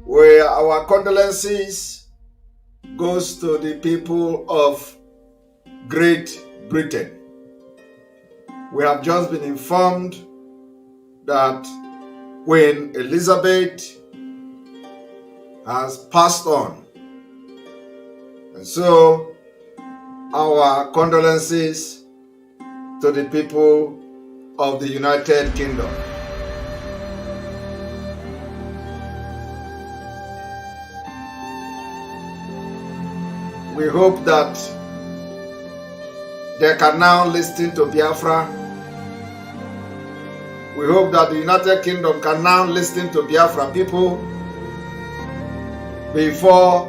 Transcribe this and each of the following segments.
where our condolences goes to the people of Great Britain. We have just been informed that Queen Elizabeth has passed on. And so our condolences to the people of the United Kingdom. We hope that they can now listen to Biafra. We hope that the United Kingdom can now listen to Biafra people before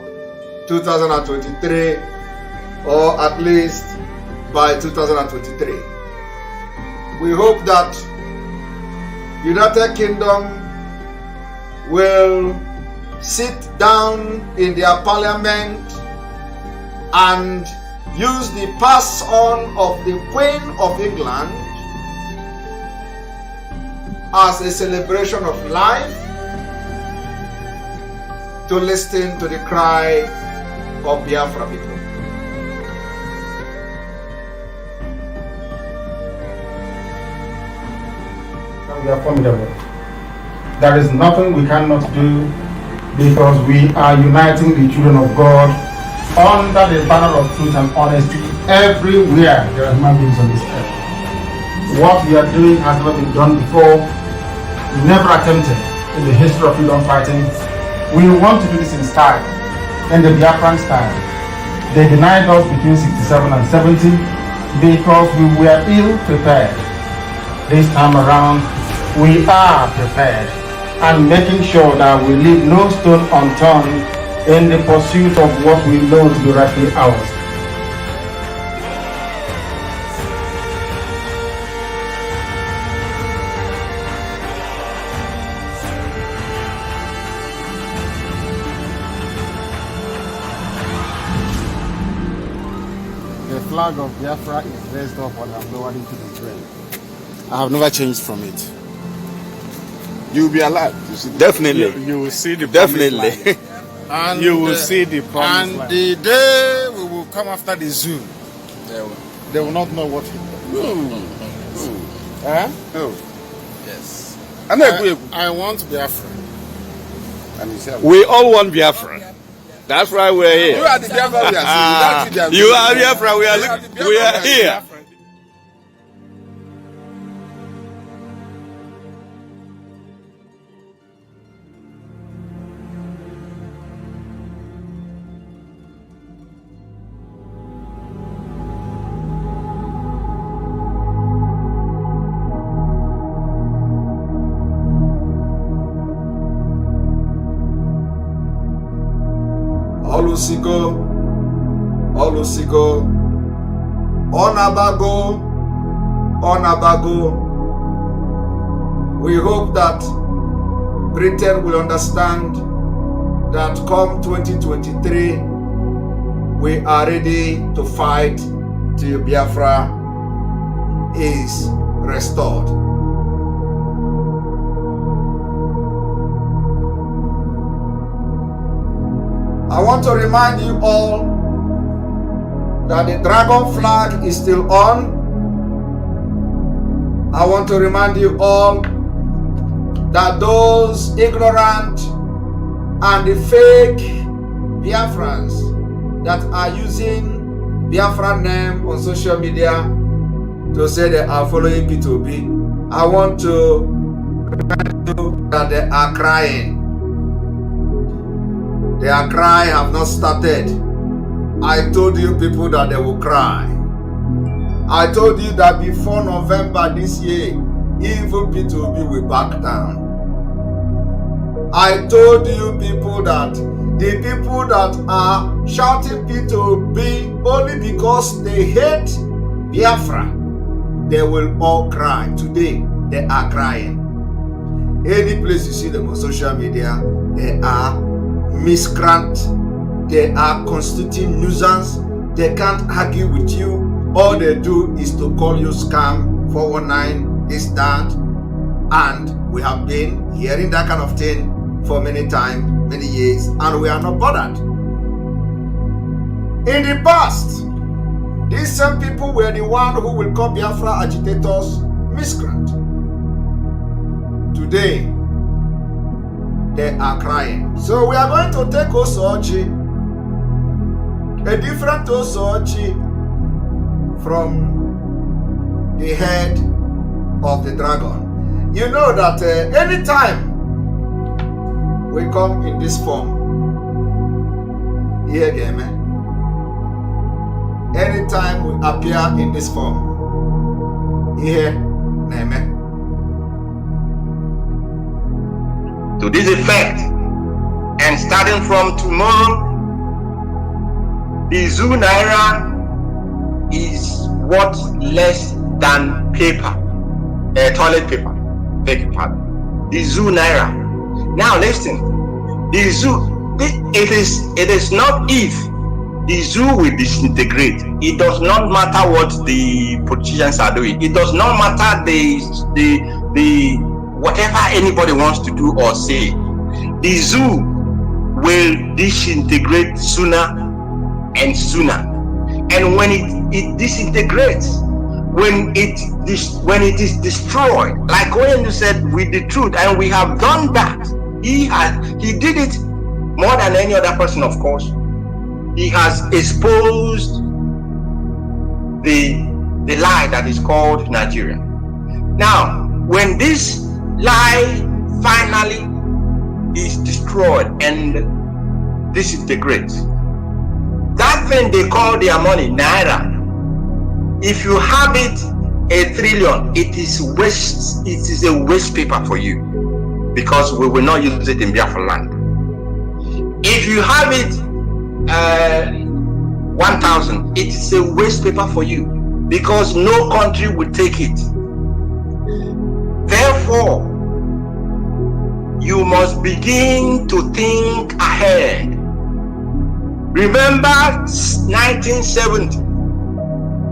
2023, or at least by 2023. We hope that United Kingdom will sit down in their parliament and use the pass on of the Queen of England as a celebration of life, to listen to the cry of Biafra people. We are formidable. There is nothing we cannot do, because we are uniting the children of God under the banner of truth and honesty. Everywhere there are human beings on this earth. What we are doing has never been done before, never attempted in the history of freedom fighting. We want to do this in style, in the Biafran style. They denied us between 67 and 70 because we were ill prepared. This time around, we are prepared and making sure that we leave no stone unturned in the pursuit of what we know to be rightfully ours. The flag of Biafra is raised up and I'm lowered into the drain. I have never changed from it. You will be alive. You see, Definitely. You will see the Definitely. And you will see the promised and land. the day we will come after the zoo, they will not know what hit them. Huh? Yes. I want Biafra. We all want Biafra. That's why we're here. You are the Biafra we are seeing. Without You are Biafra. We are here. Olusigo, Onabago. We hope that Britain will understand that come 2023, we are ready to fight till Biafra is restored. I want to remind you all that the dragon flag is still on. I want to remind you all that those ignorant and the fake Biafrans that are using Biafra name on social media to say they are following P2B, I want to remind you that they are crying. Their cry have not started. I told you people that they will cry. I told you that before November this year, even P2B will back down. I told you people that the people that are shouting P2B only because they hate Biafra, they will all cry. Today, they are crying. Any place you see them on social media, they are miscreant, they are constituting nuisance, they can't argue with you. All they do is to call you scam, 419, this, that, and we have been hearing that kind of thing for many time, many years, and we are not bothered. In the past, these same people were the one who will call Biafra agitators miscreant. Today, they are crying. So we are going to take Osochi, a different Osochi from the head of the dragon. You know that anytime we come in this form, here again, anytime we appear in this form, here, Neme. To this effect, and starting from tomorrow, the Zoo Naira is worth less than paper, toilet paper, the Zoo Naira. Now listen, the Zoo, it is not if the Zoo will disintegrate. It does not matter what the politicians are doing. It does not matter the whatever anybody wants to do or say. The Zoo will disintegrate sooner and sooner. And when it disintegrates, when it is destroyed, like when you said with the truth, and we have done that. He did it more than any other person, of course. He has exposed the lie that is called Nigeria. Now, when this lie finally is destroyed and disintegrates, that thing they call their money, Naira, if you have it 1 trillion, it is a waste paper for you, because we will not use it in Biafra land. If you have it 1,000, it is a waste paper for you, because no country will take it. Therefore, you must begin to think ahead. Remember 1970.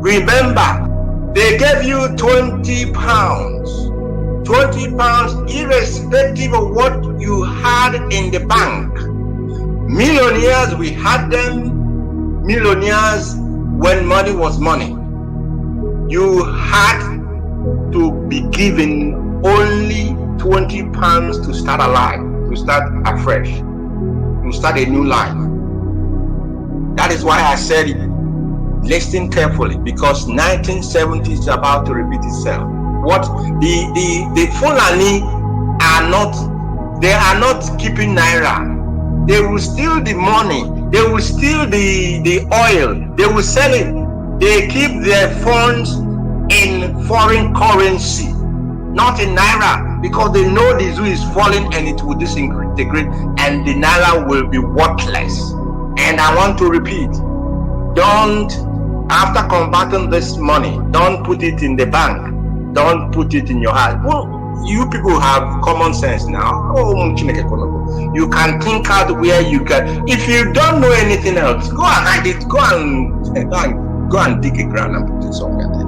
Remember, they gave you 20 pounds. 20 pounds irrespective of what you had in the bank. Millionaires, we had them. Millionaires when money was money. You had to be given only 20 pounds to start alive, to start afresh, to start a new life. That is why I said it. Listen carefully, because 1970 is about to repeat itself. What the Fulani are not, they are not keeping Naira. They will steal the money, they will steal the oil, they will sell it. They keep their funds in foreign currency, not in Naira, because they know the zoo is falling and it will disintegrate and the Naira will be worthless. And I want to repeat, don't, after converting this money, don't put it in the bank. Don't put it in your heart. Well, you people have common sense now. You can think out where you can. If you don't know anything else, go and hide it. Go and dig a ground and put it somewhere there.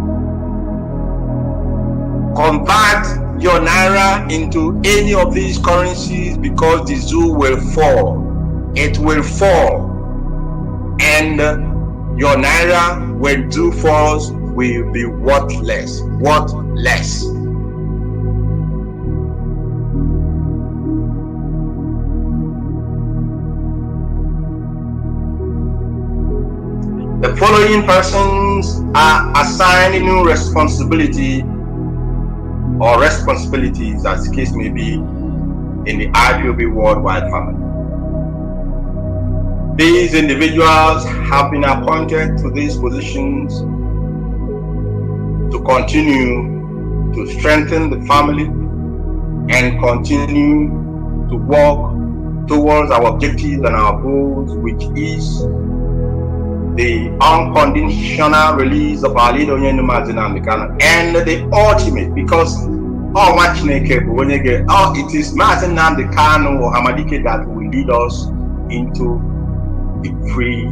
Convert your Naira into any of these currencies, because the zoo will fall. It will fall. And your Naira, when zoo falls, will be worthless. Worthless. The following persons are assigned new responsibility or responsibilities, as the case may be, in the IPOB worldwide family. These individuals have been appointed to these positions to continue to strengthen the family and continue to work towards our objectives and our goals, which is the unconditional release of our leader and the ultimate, because it is Mazen Nnamdi Kanu or Hamadike that will lead us into the free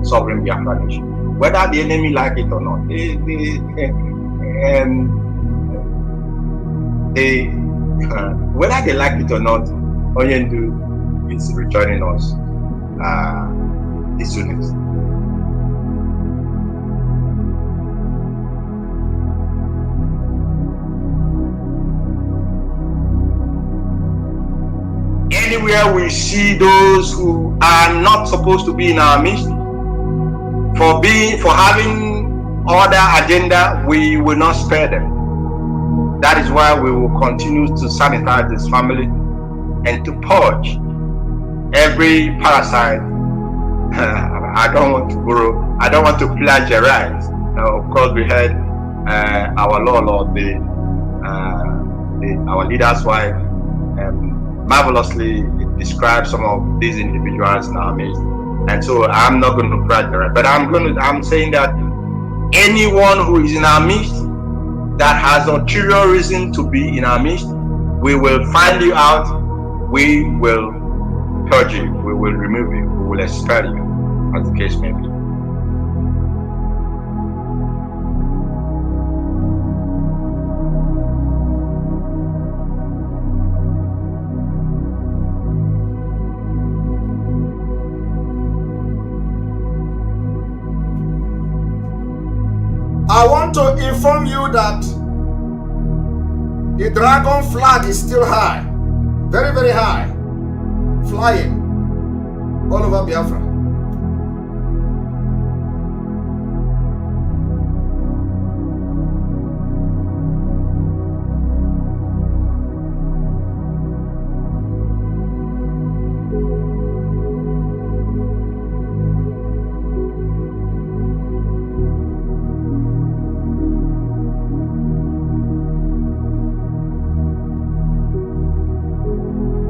sovereign Biafra nation, whether the enemy like it or not. Whether they like it or not, Onyendu is rejoining us the soonest. Anywhere we see those who are not supposed to be in our midst, for having other agenda, we will not spare them. That is why we will continue to sanitize this family and to purge every parasite. I don't want to plagiarize. Of course, we heard our Lord, our leader's wife, marvelously describe some of these individuals in our midst, and so I'm not going to plagiarize, but I'm saying that anyone who is in our midst that has ulterior reason to be in our midst, we will find you out, we will purge you, we will remove you, we will expel you, as the case may be. I want to inform you that the dragon flag is still high, very, very high, flying all over Biafra.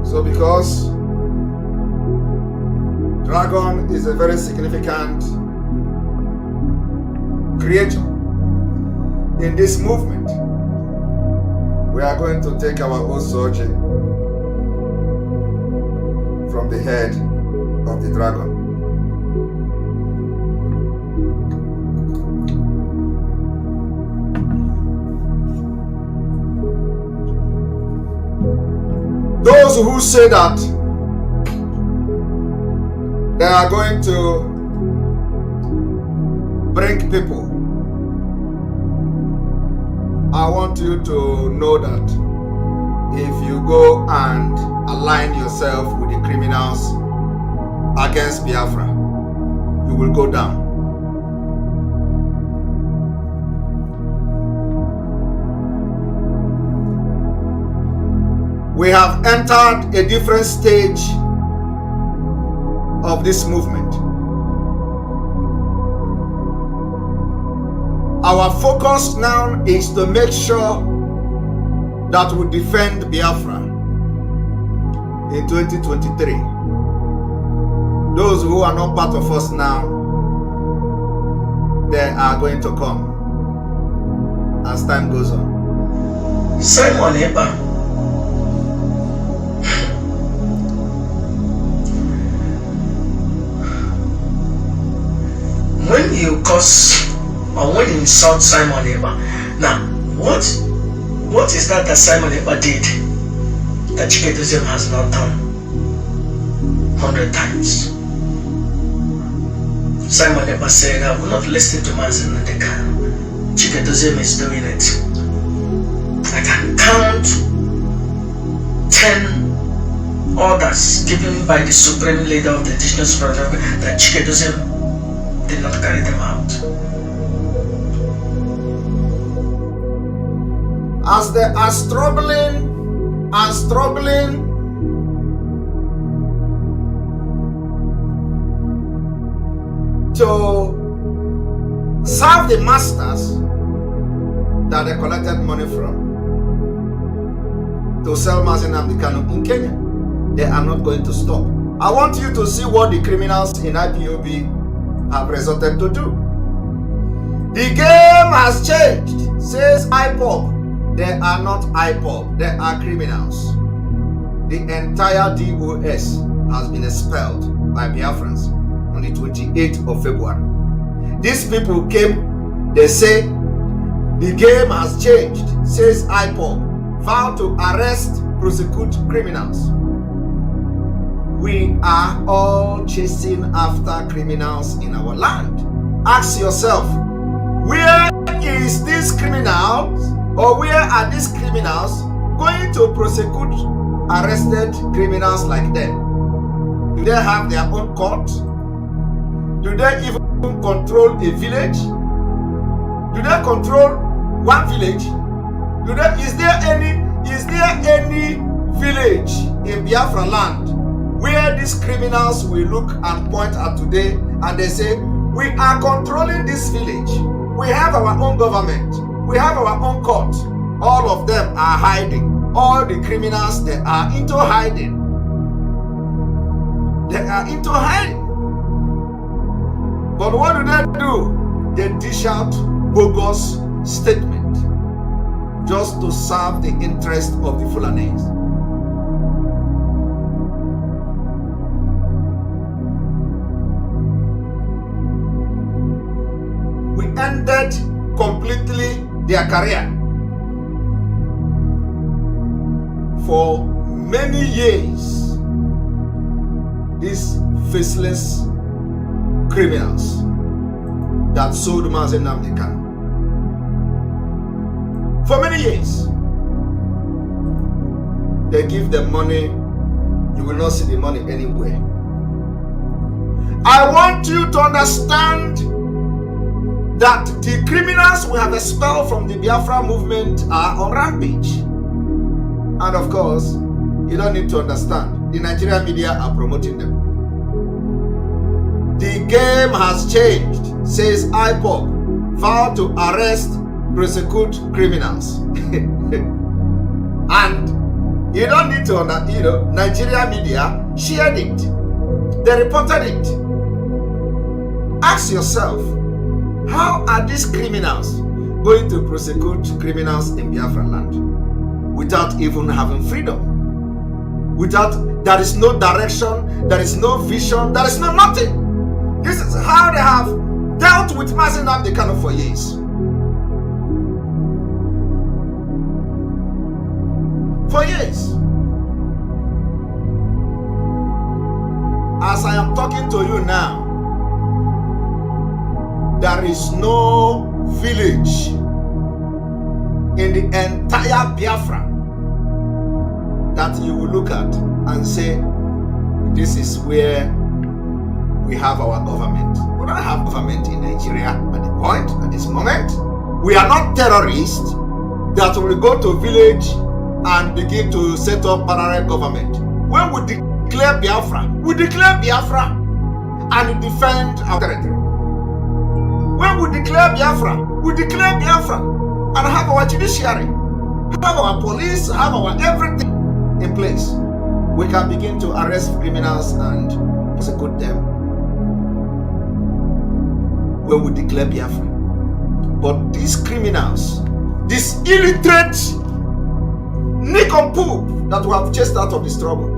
So because dragon is a very significant creature in this movement, we are going to take our own soldier from the head of the dragon. Those who say that they are going to bring people, I want you to know that if you go and align yourself with the criminals against Biafra, you will go down. We have entered a different stage of this movement. Our focus now is to make sure that we defend Biafra in 2023. Those who are not part of us now, they are going to come as time goes on. Simon Eba. When you curse or when you insult Simon Eba, now what is that Simon Eba did that Chikedozium has not done 100 times? Simon Eba said, I will not listen to Mazin Nadekan. Chikedozium is doing it. I can count 10 orders given by the supreme leader of the indigenous project that Chikedozium did not carry them out. As they are struggling to serve the masters that they collected money from to sell Mazin Nnamdi Kanu in Kenya, they are not going to stop. I want you to see what the criminals in IPOB have resorted to do. The game has changed, says IPOB. They are not IPOB, they are criminals. The entire DOS has been expelled by Biafrans on the 28th of February. These people came, they say the game has changed, says IPOB. Vowed to arrest, prosecute criminals. we are all chasing after criminals in our land. Ask yourself, where is these criminals, or where are these criminals going to prosecute arrested criminals like them? Do they have their own court? Do they even control a village? Do they control one village? Is there any village in Biafra land where these criminals will look and point at today and they say, we are controlling this village, we have our own government, we have our own court? All of them are hiding. All the criminals, they are into hiding. They are into hiding. But what do? They dish out bogus statement just to serve the interest of the Fulanis. We ended completely their career. For many years, these faceless criminals that sold Mazi Nnamdi Kanu. For many years, they give them money. You will not see the money anywhere. I want you to understand that the criminals we have expelled from the Biafra movement are on rampage. And of course, you don't need to understand. The Nigerian media are promoting them. The game has changed, says IPOB, vow to arrest, prosecute criminals. And you don't need to understand, Nigerian media shared it. They reported it. Ask yourself, how are these criminals going to prosecute criminals in Biafra land without even having freedom? There is no direction, there is no vision, there is no nothing. This is how they have dealt with Mazi Nnamdi Kanu for years. For years. As I am talking to you now, there is no village in the entire Biafra that you will look at and say, this is where we have our government. We don't have government in Nigeria at this moment. We are not terrorists that will go to village and begin to set up parallel government. When we declare Biafra, we declare Biafra and defend our territory. When we declare Biafra, we declare Biafra and have our judiciary, have our police, have our everything in place. We can begin to arrest criminals and prosecute them when we declare Biafra. But these criminals, these illiterate nincompoop that we have chased out of the struggle,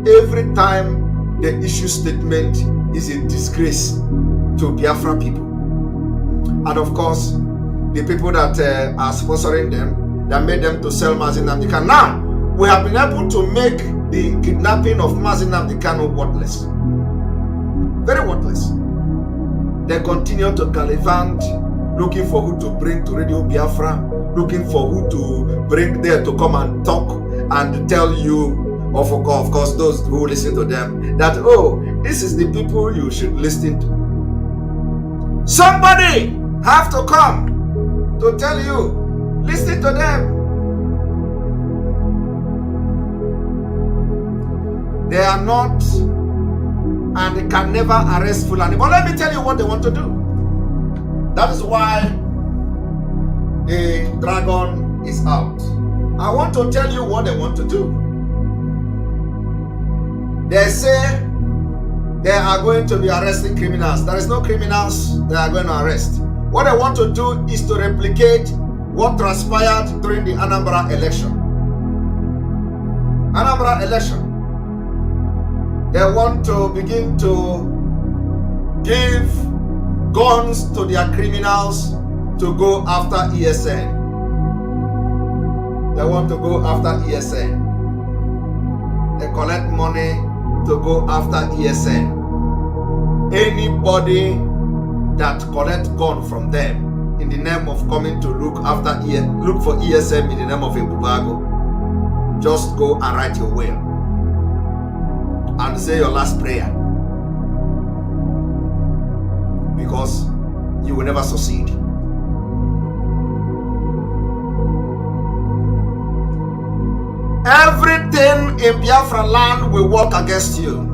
every time they issue statement is a disgrace to Biafra people. And of course, the people that are sponsoring them, that made them to sell Mazi Nnamdi Kanu. Now, we have been able to make the kidnapping of Mazi Nnamdi Kanu worthless. Very worthless. They continue to gallivant, looking for who to bring to Radio Biafra, looking for who to bring there to come and talk and tell you, of course, those who listen to them, that, oh, this is the people you should listen to. Somebody have to come to tell you, listen to them. They are not, and they can never arrest Fulani. But let me tell you what they want to do. That is why the dragon is out. I want to tell you what they want to do. They say they are going to be arresting criminals. There is no criminals they are going to arrest. What they want to do is to replicate what transpired during the Anambra election. Anambra election. They want to begin to give guns to their criminals to go after ESN. They want to go after ESN. They collect money to go after ESN. Anybody that collect gun from them in the name of coming to look for ESM in the name of a Bubago, just go and write your will and say your last prayer, because you will never succeed. Everything in Biafra land will work against you.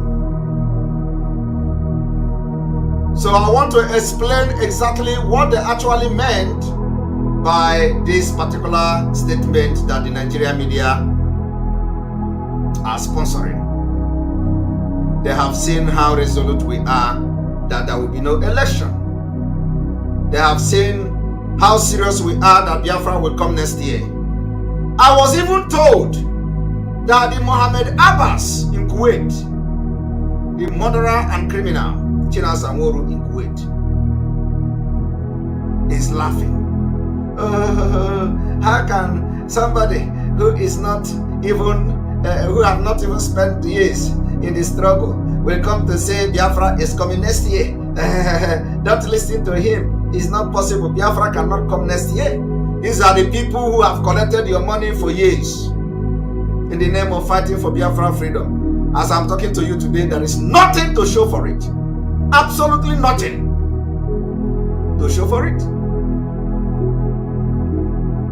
So I want to explain exactly what they actually meant by this particular statement that the Nigerian media are sponsoring. They have seen how resolute we are that there will be no election. They have seen how serious we are that Biafra will come next year. I was even told that the Mohammed Abbas in Kuwait, the murderer and criminal, China Samoro in Kuwait, is laughing. How can somebody who is not even, who have not even spent years in the struggle, will come to say Biafra is coming next year? Don't listen to him. It's not possible. Biafra cannot come next year. These are the people who have collected your money for years in the name of fighting for Biafra freedom. As I'm talking to you today, there is nothing to show for it. Absolutely nothing to show for it.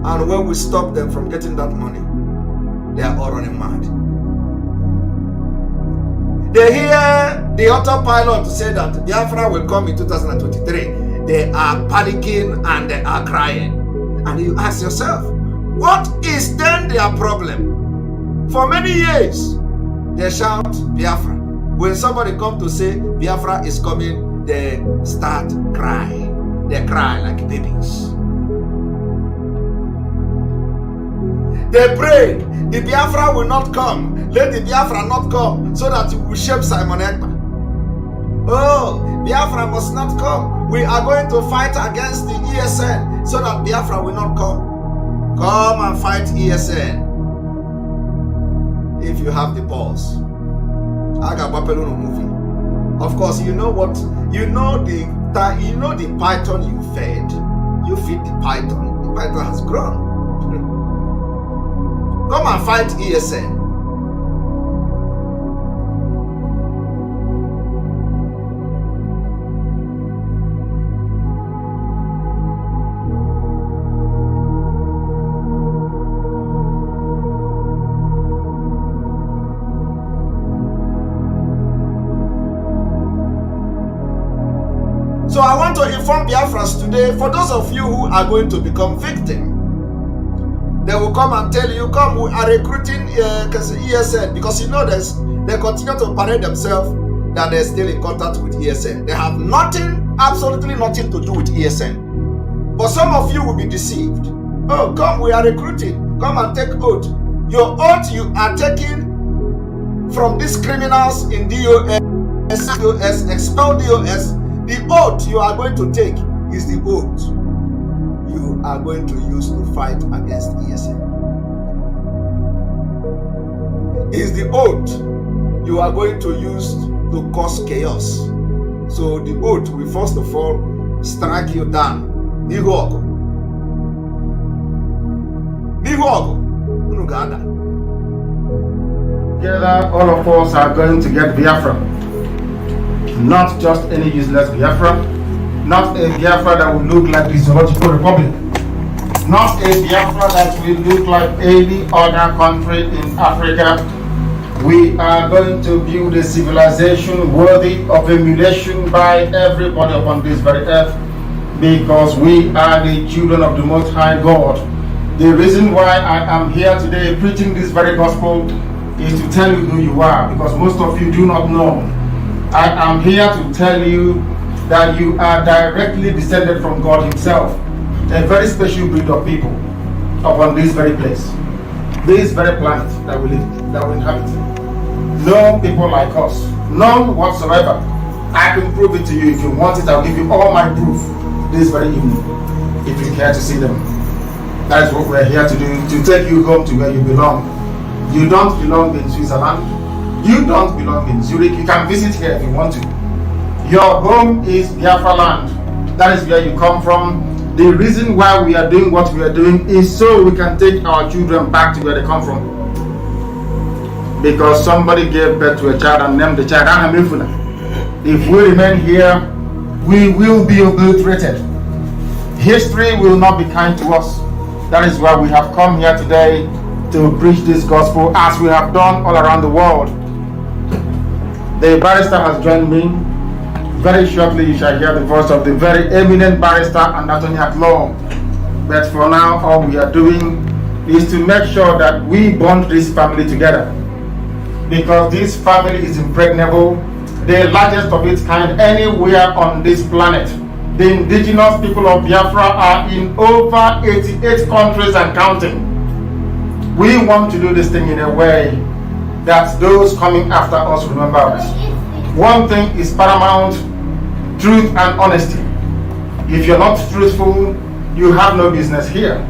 And when we stop them from getting that money, they are all running mad. They hear the autopilot say that Biafra will come in 2023. They are panicking and they are crying. And you ask yourself, what is then their problem? For many years, they shout Biafra. When somebody comes to say Biafra is coming, they start crying. They cry like babies. They pray, the Biafra will not come. Let the Biafra not come so that we will shape Simon Ekpa. Oh, Biafra must not come. We are going to fight against the ESN so that Biafra will not come. Come and fight ESN. If you have the balls. Agabapelon movie. Of course, you know what? You know the python you fed. You feed the python. The python has grown. Come and fight ESN. So I want to inform Biafrans today, for those of you who are going to become victims, they will come and tell you, come, we are recruiting ESN, because you know this, they continue to parade themselves that they're still in contact with ESN. They have nothing, absolutely nothing to do with ESN. But some of you will be deceived. Oh, come, we are recruiting. Come and take oath. Your oath you are taking from these criminals in DOS, expel DOS. The oath you are going to take is the oath you are going to use to fight against ESN. Is the oath you are going to use to cause chaos. So the oath will first of all strike you down. Together, all of us are going to get Biafra. Not just any useless Biafra, not a Biafra that will look like the Zoological Republic, not a Biafra that will look like any other country in Africa. We are going to build a civilization worthy of emulation by everybody upon this very earth, because we are the children of the Most High God. The reason why I am here today preaching this very gospel is to tell you who you are, because most of you do not know. I am here to tell you that you are directly descended from God Himself, a very special breed of people upon this very place, this very planet that we live, that we inhabit. No people like us, none whatsoever. I can prove it to you. If you want it, I'll give you all my proof this very evening, if you care to see them. That is what we're here to do, to take you home to where you belong. You don't belong in Switzerland. You don't belong in Zurich. You can visit here if you want to. Your home is Biafra land. That is where you come from. The reason why we are doing what we are doing is so we can take our children back to where they come from. Because somebody gave birth to a child and named the child Ahamefuna. If we remain here, we will be obliterated. History will not be kind to us. That is why we have come here today to preach this gospel as we have done all around the world. The barrister has joined me. Very shortly you shall hear the voice of the very eminent barrister and attorney at law. But for now, all we are doing is to make sure that we bond this family together. Because this family is impregnable, the largest of its kind anywhere on this planet. The indigenous people of Biafra are in over 88 countries and counting. We want to do this thing in a way that those coming after us remember us. One thing is paramount: truth and honesty. If you're not truthful, you have no business here.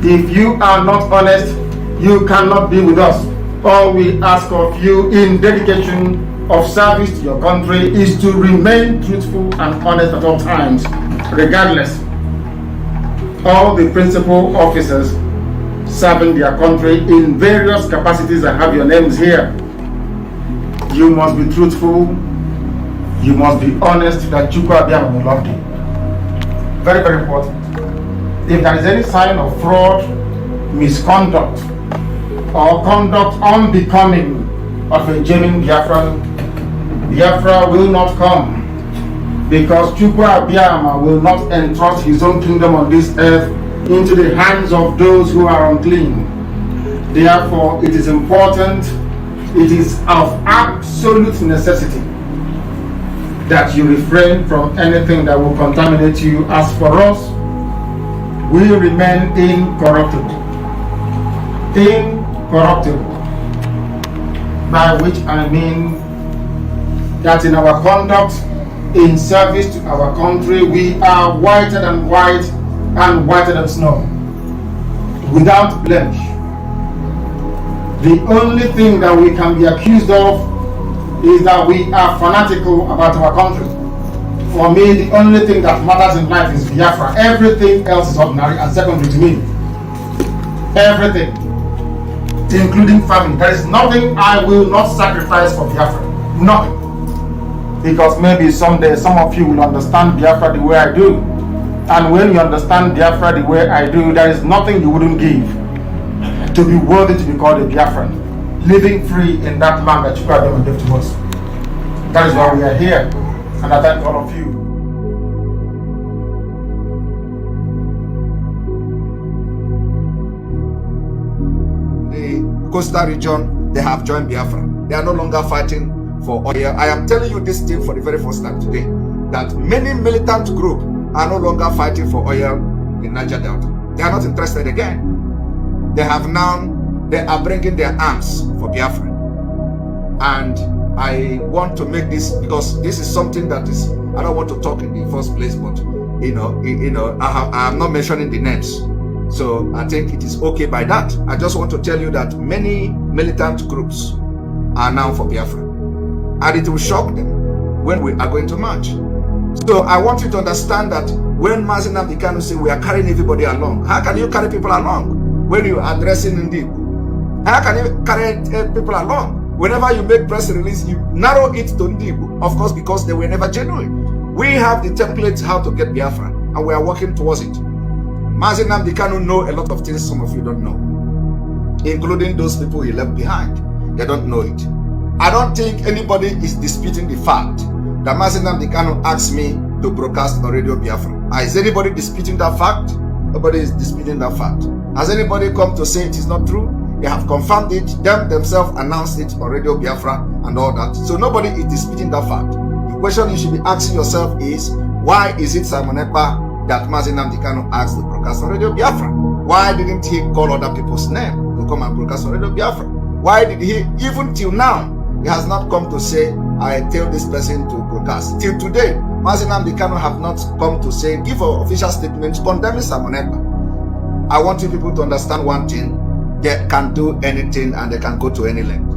If you are not honest, you cannot be with us. All we ask of you in dedication of service to your country is to remain truthful and honest at all times, regardless. All the principal officers serving their country in various capacities that have your names here, you must be truthful, you must be honest that Chukwu Abiyama will love you. Very, very important. If there is any sign of fraud, misconduct, or conduct unbecoming of a genuine Biafran, Biafra will not come, because Chukwu Abiyama will not entrust his own kingdom on this earth into the hands of those who are unclean. Therefore, it is important, it is of absolute necessity that you refrain from anything that will contaminate you. As for us, we remain incorruptible. Incorruptible. By which I mean that in our conduct, in service to our country, we are whiter than white and whiter than snow, without blemish. The only thing that we can be accused of is that we are fanatical about our country. For me, the only thing that matters in life is Biafra. Everything else is ordinary and secondary to me. Everything, including family. There is nothing I will not sacrifice for Biafra. Nothing. Because maybe someday some of you will understand Biafra the way I do. And when you understand Biafra the way I do, there is nothing you wouldn't give to be worthy to be called a Biafran, living free in that land that Chukwu Abiyama gave to us. That is why we are here, and I thank all of you. The coastal region, they have joined Biafra. They are no longer fighting for oil. I am telling you this thing for the very first time today, that many militant groups are no longer fighting for oil in Niger Delta. They are not interested again. They are bringing their arms for Biafra. And I want to make this, because this is something that is, I don't want to talk in the first place, but I am not mentioning the names. So I think it is okay by that. I just want to tell you that many militant groups are now for Biafra. And it will shock them when we are going to march. So I want you to understand that when Mazi Nnamdi Kanu say we are carrying everybody along, how can you carry people along when you are addressing Ndibu? How can you carry people along? Whenever you make press release, you narrow it to Ndibu, of course, because they were never genuine. We have the templates how to get Biafra, and we are working towards it. Mazi Nnamdi Kanu know a lot of things some of you don't know, including those people he left behind. They don't know it. I don't think anybody is disputing the fact that Mazi Nnamdi Kanu asked me to broadcast on Radio Biafra. Is anybody disputing that fact? Nobody is disputing that fact. Has anybody come to say it is not true? They have confirmed it. Them themselves announced it on Radio Biafra and all that. So nobody is disputing that fact. The question you should be asking yourself is, why is it Simon Ekpa that Mazi Nnamdi Kanu asked to broadcast on Radio Biafra? Why didn't he call other people's name to come and broadcast on Radio Biafra? Why did he, even till now, he has not come to say, I tell this person to broadcast. Till today, Mazi Nnamdi Kanu have not come to say, give an official statement condemning Simon Ekpa. I want you people to understand one thing. They can do anything and they can go to any length.